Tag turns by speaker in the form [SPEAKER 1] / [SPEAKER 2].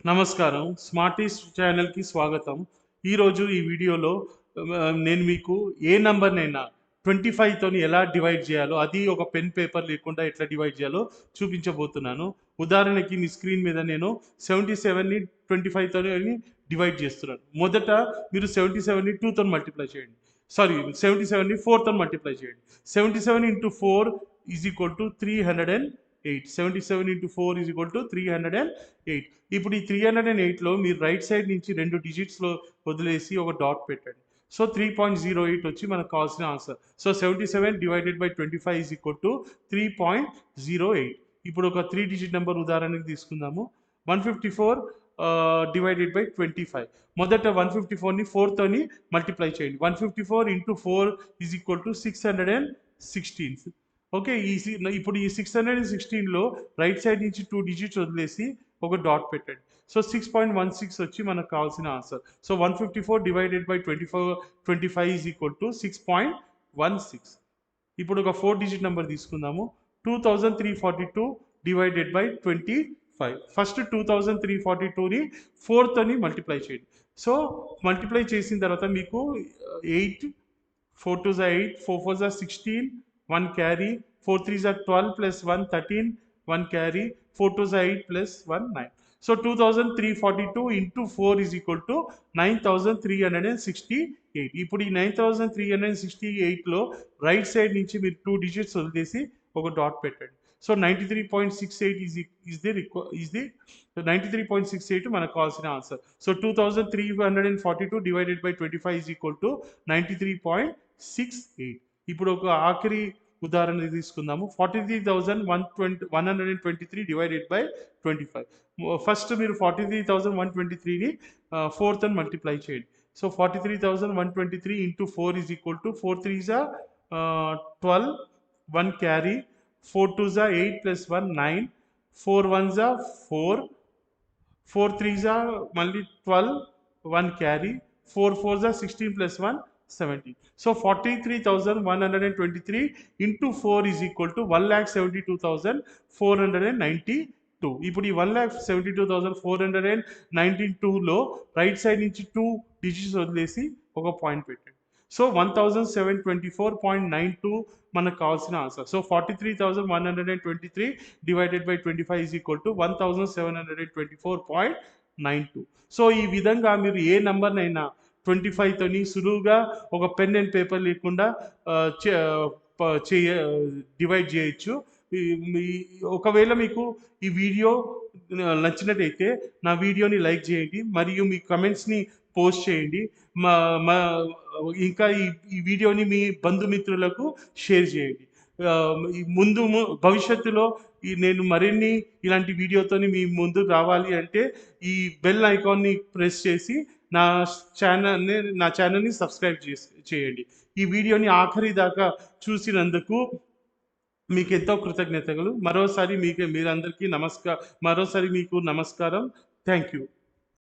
[SPEAKER 1] నమస్కారం. స్మార్టీస్ ఛానల్‌కి స్వాగతం. ఈరోజు ఈ వీడియోలో నేను మీకు ఏ నంబర్‌నైనా 25 తోని ఎలా డివైడ్ చేయాలో, అది ఒక పెన్, పేపర్ లేకుండా ఎట్లా డివైడ్ చేయాలో చూపించబోతున్నాను. ఉదాహరణకి మీ స్క్రీన్ మీద నేను 77ని 25 తోని డివైడ్ చేస్తున్నాను. మొదట మీరు 77ని 2 తోని మల్టిప్లై చేయండి. సారీ 77ని 4 తోని మల్టిప్లై చేయండి. 77 into 4 is equal to 308. 77 into 4 is equal to 308. ఇప్పుడు ఈ 308లో మీరు రైట్ సైడ్ నుంచి 2 డిజిట్స్లో వదిలేసి ఒక డాట్ పెట్టండి. సో 3.08 వచ్చి మనకు కావాల్సిన answer. So 77 divided by 25 is equal to 3.08. ఇప్పుడు ఒక 3 డిజిట్ నెంబర్ ఉదాహరణకి తీసుకుందాము. 154 డివైడెడ్ బై 25. మొదట 154ని 4 తోని మల్టిప్లై చేయండి. 154 into 4 is equal to 616. Okay, ఇప్పుడు ఈ 616లో రైట్ సైడ్ నుంచి 2 డిజిట్స్ వదిలేసి ఒక డాట్ పెట్టండి. సో 6.16 వచ్చి మనకు కావాల్సిన answer. So 154 divided by 25 is equal to 6.16. ఇప్పుడు ఒక 4 డిజిట్ నెంబర్ తీసుకుందాము. 2342 డివైడెడ్ బై 25. ఫస్ట్ 2342ని 4 తోని మల్టిప్లై చేయండి. సో మల్టిప్లై చేసిన తర్వాత మీకు 8, 4 2 8, 4 4 16, 1 carry, 4 3 12 plus 1 13, 1 carry, 4 2 8 plus 1 9. So 2342 into 4 is equal to 9368. ఇప్పుడు ఈ 9368లో రైట్ సైడ్ నుంచి మీరు 2 డిజిట్స్ వదిలేసి ఒక డాట్ పెట్టండి. సో 93.68 is the 93.68 మనకు కావాల్సిన answer. So 2342 divided by 25 is equal to 93.68. ఇప్పుడు ఒక ఆఖరి ఉదాహరణ తీసుకుందాము. 43,123 డివైడెడ్ బై 25. ఫస్ట్ మీరు 43,123ని 4 తోని మల్టిప్లై చేయండి. So 43,123 into 4 is equal to 4 3 12, 1 carry, 4 2 8 plus 1 9, 4 1 4, 4 3 మళ్ళీ 12, 1 carry, 4 4 16 plus 1 17. So 43,123 into 4 is equal to 1,72,492. ఇప్పుడు ఈ 1,72,492లో రైట్ సైడ్ నుంచి 2 డిజిట్స్ వదిలేసి ఒక పాయింట్ పెట్టండి. సో 1724.92 మనకు కావాల్సిన answer. So 43,123 divided by 25 is equal to 1724.92. So ఈ విధంగా మీరు ఏ నంబర్నైనా 25 తోని సులువుగా ఒక పెన్ అండ్ పేపర్ లేకుండా డివైడ్ చేయొచ్చు. ఒకవేళ మీకు ఈ వీడియో నచ్చినట్టయితే నా వీడియోని లైక్ చేయండి, మరియు మీ కమెంట్స్ని పోస్ట్ చేయండి. ఇంకా ఈ వీడియోని మీ బంధుమిత్రులకు షేర్ చేయండి. భవిష్యత్తులో నేను మరిన్ని ఇలాంటి వీడియోతోని మీ ముందు రావాలి అంటే ఈ బెల్ ఐకాన్ని ప్రెస్ చేసి నా ఛానల్ని సబ్స్క్రైబ్ చేయండి. ఈ వీడియోని ఆఖరి దాకా చూసినందుకు మీకు ఎంతో కృతజ్ఞతలు. మరోసారి మీకు నమస్కారం. Thank you.